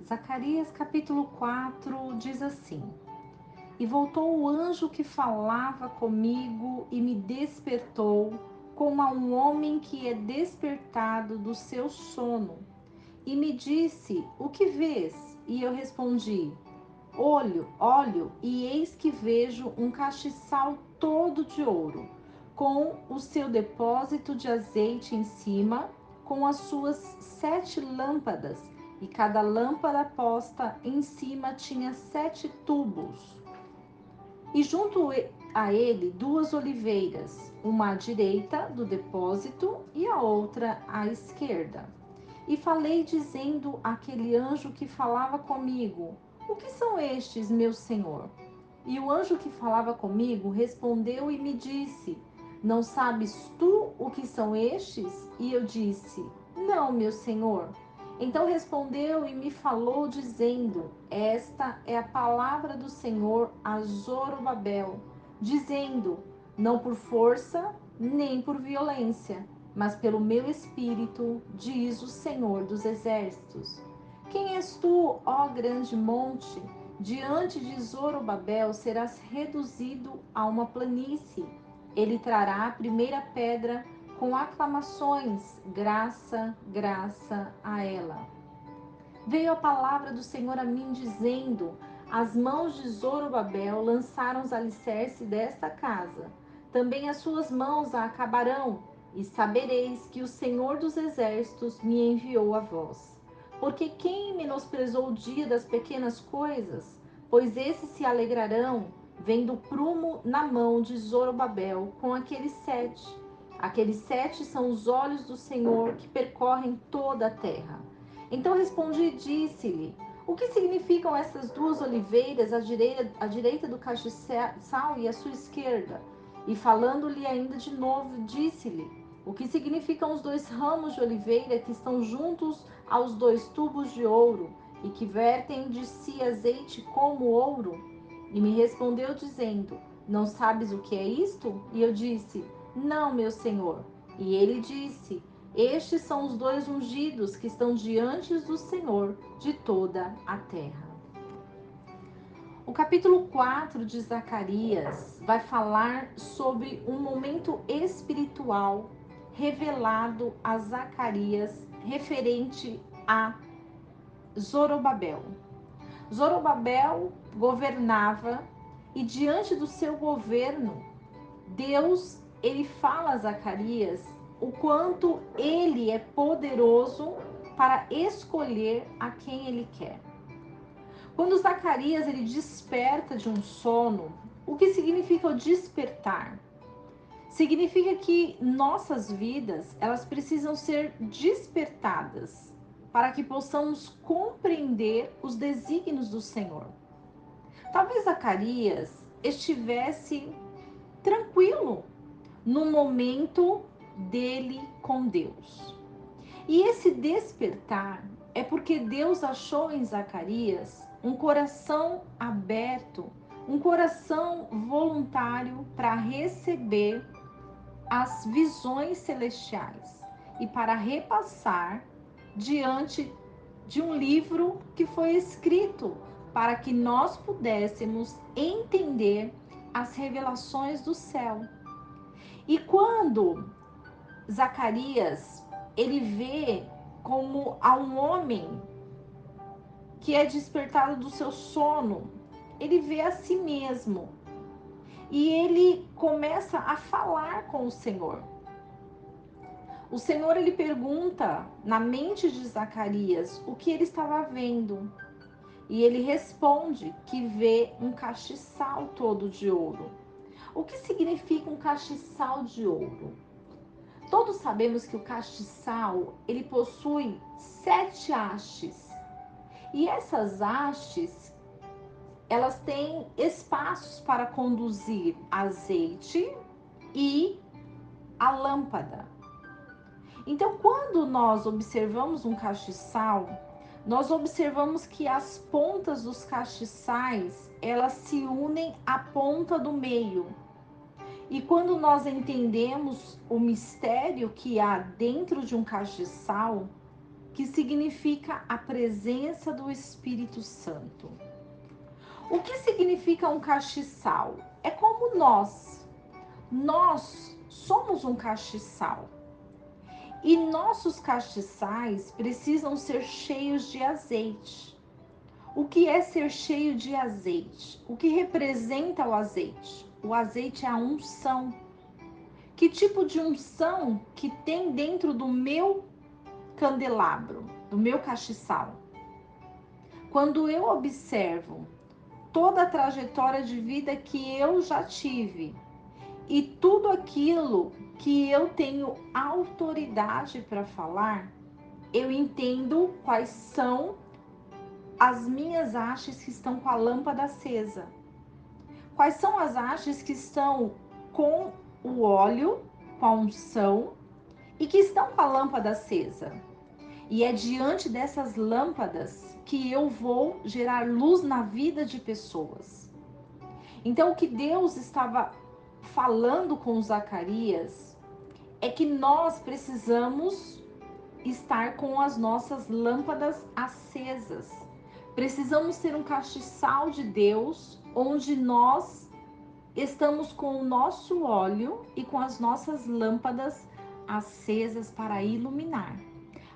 Zacarias capítulo 4 diz assim: E voltou o anjo que falava comigo e me despertou, como a um homem que é despertado do seu sono. E me disse: O que vês? E eu respondi: olho, e eis que vejo um castiçal todo de ouro, com o seu depósito de azeite em cima, com as suas 7 lâmpadas, e cada lâmpada posta em cima tinha 7 tubos. E junto a ele 2 oliveiras, uma à direita do depósito e a outra à esquerda. E falei dizendo àquele anjo que falava comigo: O que são estes, meu senhor? E o anjo que falava comigo respondeu e me disse: Não sabes tu o que são estes? E eu disse: Não, meu senhor. Então respondeu e me falou, dizendo: Esta é a palavra do Senhor a Zorobabel, dizendo: Não por força, nem por violência, mas pelo meu espírito, diz o Senhor dos exércitos. Quem és tu, ó grande monte? Diante de Zorobabel serás reduzido a uma planície. Ele trará a primeira pedra com aclamações, graça, graça a ela. Veio a palavra do Senhor a mim, dizendo: As mãos de Zorobabel lançaram os alicerces desta casa. Também as suas mãos a acabarão, e sabereis que o Senhor dos exércitos me enviou a vós. Porque quem menosprezou o dia das pequenas coisas? Pois esses se alegrarão, vendo o prumo na mão de Zorobabel com aqueles 7. Aqueles 7 são os olhos do Senhor que percorrem toda a terra. Então respondi e disse-lhe: O que significam essas 2 oliveiras à direita do castiçal e à sua esquerda? E falando-lhe ainda de novo, disse-lhe: O que significam os 2 ramos de oliveira que estão juntos aos 2 tubos de ouro e que vertem de si azeite como ouro? E me respondeu dizendo: Não sabes o que é isto? E eu disse: Não, meu senhor. E ele disse: Estes são os 2 ungidos que estão diante do Senhor de toda a terra. O capítulo 4 de Zacarias vai falar sobre um momento espiritual revelado a Zacarias referente a Zorobabel. Zorobabel governava e diante do seu governo, Deus, ele fala a Zacarias o quanto ele é poderoso para escolher a quem ele quer. Quando Zacarias ele desperta de um sono, o que significa o despertar? Significa que nossas vidas, elas precisam ser despertadas para que possamos compreender os desígnios do Senhor. Talvez Zacarias estivesse tranquilo no momento dele com Deus. E esse despertar é porque Deus achou em Zacarias um coração aberto, um coração voluntário para receber as visões celestiais e para repassar diante de um livro que foi escrito para que nós pudéssemos entender as revelações do céu. E quando Zacarias, ele vê como a um homem que é despertado do seu sono, ele vê a si mesmo e ele começa a falar com o Senhor. O Senhor, ele pergunta na mente de Zacarias o que ele estava vendo. E ele responde que vê um castiçal todo de ouro. O que significa um castiçal de ouro? Todos sabemos que o castiçal, ele possui 7 hastes. E essas hastes, elas têm espaços para conduzir azeite e a lâmpada. Então, quando nós observamos um castiçal, nós observamos que as pontas dos castiçais, elas se unem à ponta do meio. E quando nós entendemos o mistério que há dentro de um castiçal, que significa a presença do Espírito Santo. O que significa um castiçal? É como nós somos um castiçal. E nossos castiçais precisam ser cheios de azeite. O que é ser cheio de azeite? O que representa o azeite? O azeite é a unção. Que tipo de unção que tem dentro do meu candelabro, do meu castiçal? Quando eu observo toda a trajetória de vida que eu já tive e tudo aquilo que eu tenho autoridade para falar, eu entendo quais são as minhas hastes que estão com a lâmpada acesa. Quais são as hastes que estão com o óleo, com a unção e que estão com a lâmpada acesa? E é diante dessas lâmpadas que eu vou gerar luz na vida de pessoas. Então, o que Deus estava falando com Zacarias é que nós precisamos estar com as nossas lâmpadas acesas. Precisamos ter um castiçal de Deus, onde nós estamos com o nosso óleo e com as nossas lâmpadas acesas para iluminar,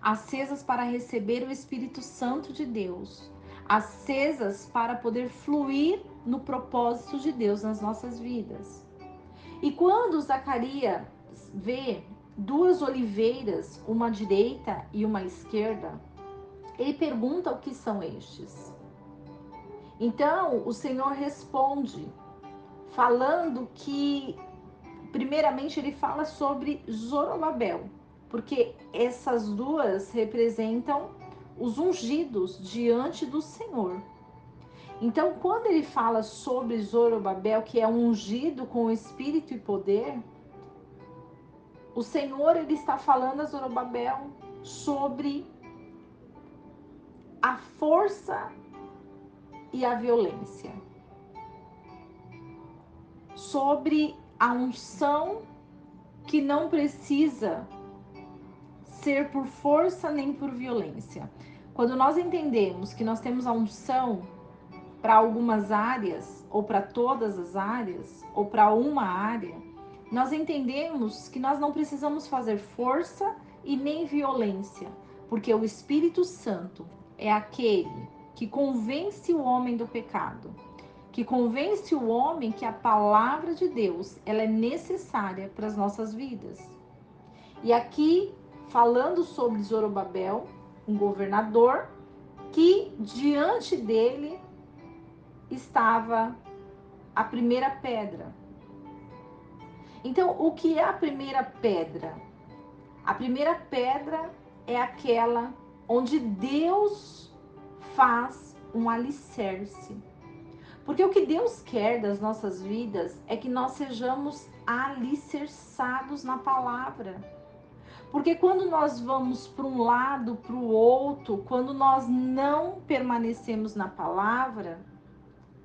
acesas para receber o Espírito Santo de Deus, acesas para poder fluir no propósito de Deus nas nossas vidas. E quando Zacarias vê duas oliveiras, uma à direita e uma à esquerda, ele pergunta o que são estes. Então o Senhor responde, falando que, primeiramente, ele fala sobre Zorobabel, porque essas duas representam os ungidos diante do Senhor. Então, quando ele fala sobre Zorobabel, que é ungido com espírito e poder, o Senhor, ele está falando a Zorobabel sobre a força e a violência, sobre a unção que não precisa ser por força nem por violência. Quando nós entendemos que nós temos a unção para algumas áreas, ou para todas as áreas, ou para uma área, nós entendemos que nós não precisamos fazer força e nem violência, porque o Espírito Santo é aquele que convence o homem do pecado, que convence o homem que a palavra de Deus, ela é necessária para as nossas vidas. E aqui, falando sobre Zorobabel, um governador, que diante dele estava a primeira pedra. Então, o que é a primeira pedra? A primeira pedra é aquela onde Deus faz um alicerce. Porque o que Deus quer das nossas vidas é que nós sejamos alicerçados na palavra. Porque quando nós vamos para um lado, para o outro, quando nós não permanecemos na palavra,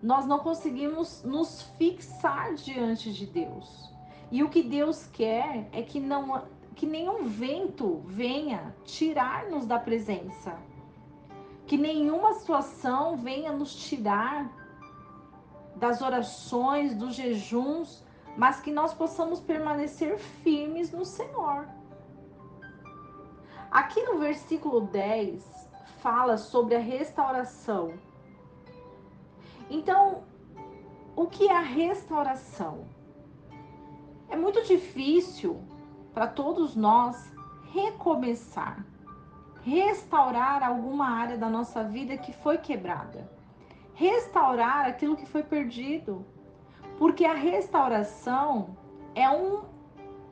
nós não conseguimos nos fixar diante de Deus. E o que Deus quer é que nenhum vento venha tirar-nos da presença. Que nenhuma situação venha nos tirar das orações, dos jejuns, mas que nós possamos permanecer firmes no Senhor. Aqui no versículo 10 fala sobre a restauração. Então, o que é a restauração? É muito difícil para todos nós recomeçar, restaurar alguma área da nossa vida que foi quebrada, restaurar aquilo que foi perdido, porque a restauração é um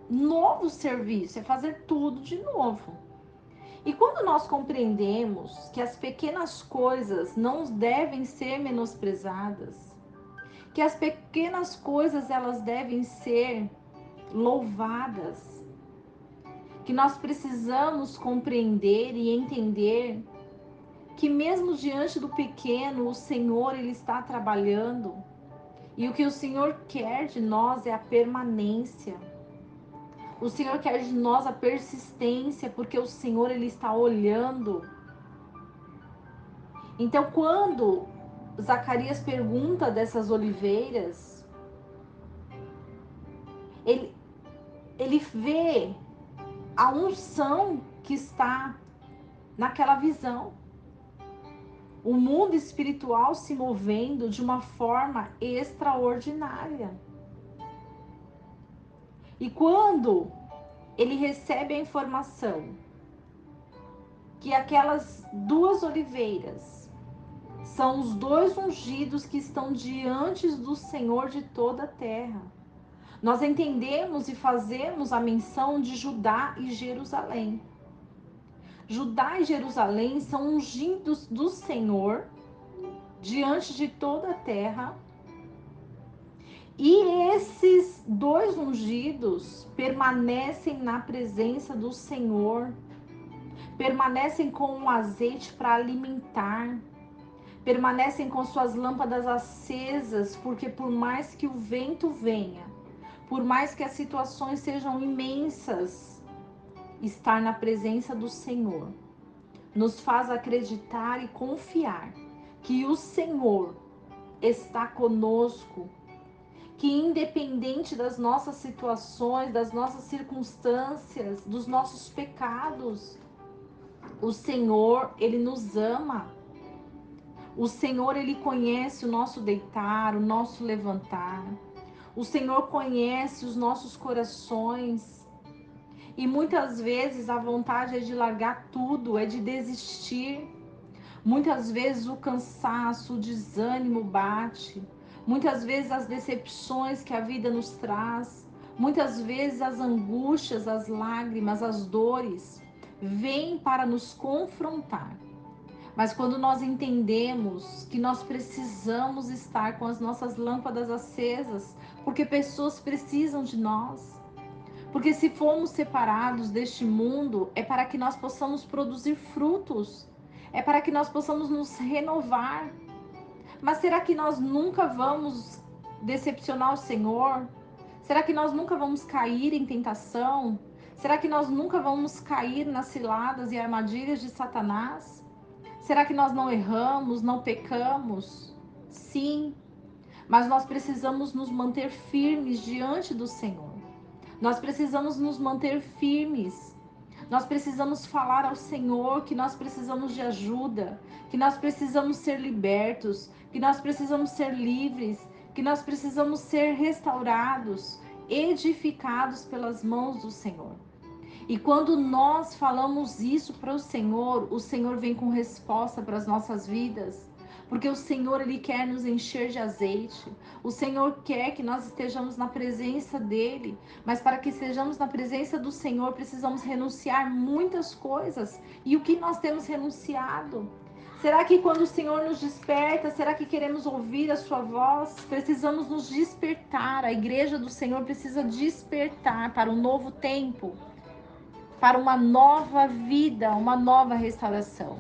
novo serviço, é fazer tudo de novo. E quando nós compreendemos que as pequenas coisas não devem ser menosprezadas, que as pequenas coisas elas devem ser louvadas, que nós precisamos compreender e entender que mesmo diante do pequeno, o Senhor ele está trabalhando, e o que o Senhor quer de nós é a permanência. O Senhor quer de nós a persistência, porque o Senhor, Ele está olhando. Então, quando Zacarias pergunta dessas oliveiras, ele, ele vê a unção que está naquela visão. O mundo espiritual se movendo de uma forma extraordinária. E quando ele recebe a informação que aquelas duas oliveiras são os dois ungidos que estão diante do Senhor de toda a terra, nós entendemos e fazemos a menção de Judá e Jerusalém. Judá e Jerusalém são ungidos do Senhor diante de toda a terra. E esses dois ungidos permanecem na presença do Senhor, permanecem com um azeite para alimentar, permanecem com suas lâmpadas acesas, porque por mais que o vento venha, por mais que as situações sejam imensas, estar na presença do Senhor nos faz acreditar e confiar que o Senhor está conosco, que independente das nossas situações, das nossas circunstâncias, dos nossos pecados, o Senhor, Ele nos ama. O Senhor, Ele conhece o nosso deitar, o nosso levantar. O Senhor conhece os nossos corações. E muitas vezes a vontade é de largar tudo, é de desistir. Muitas vezes o cansaço, o desânimo bate. Muitas vezes as decepções que a vida nos traz. Muitas vezes as angústias, as lágrimas, as dores vêm para nos confrontar. Mas quando nós entendemos que nós precisamos estar com as nossas lâmpadas acesas, porque pessoas precisam de nós, porque se formos separados deste mundo, é para que nós possamos produzir frutos, é para que nós possamos nos renovar. Mas será que nós nunca vamos decepcionar o Senhor? Será que nós nunca vamos cair em tentação? Será que nós nunca vamos cair nas ciladas e armadilhas de Satanás? Será que nós não erramos, não pecamos? Sim, mas nós precisamos nos manter firmes diante do Senhor. Nós precisamos nos manter firmes. Nós precisamos falar ao Senhor que nós precisamos de ajuda, que nós precisamos ser libertos, que nós precisamos ser livres, que nós precisamos ser restaurados, edificados pelas mãos do Senhor. E quando nós falamos isso para o Senhor vem com resposta para as nossas vidas. Porque o Senhor, Ele quer nos encher de azeite. O Senhor quer que nós estejamos na presença dEle. Mas para que estejamos na presença do Senhor, precisamos renunciar muitas coisas. E o que nós temos renunciado? Será que quando o Senhor nos desperta, será que queremos ouvir a sua voz? Precisamos nos despertar. A igreja do Senhor precisa despertar para um novo tempo, para uma nova vida, uma nova restauração.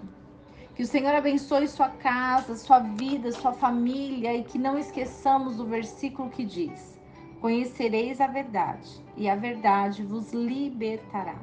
Que o Senhor abençoe sua casa, sua vida, sua família e que não esqueçamos do versículo que diz: conhecereis a verdade e a verdade vos libertará.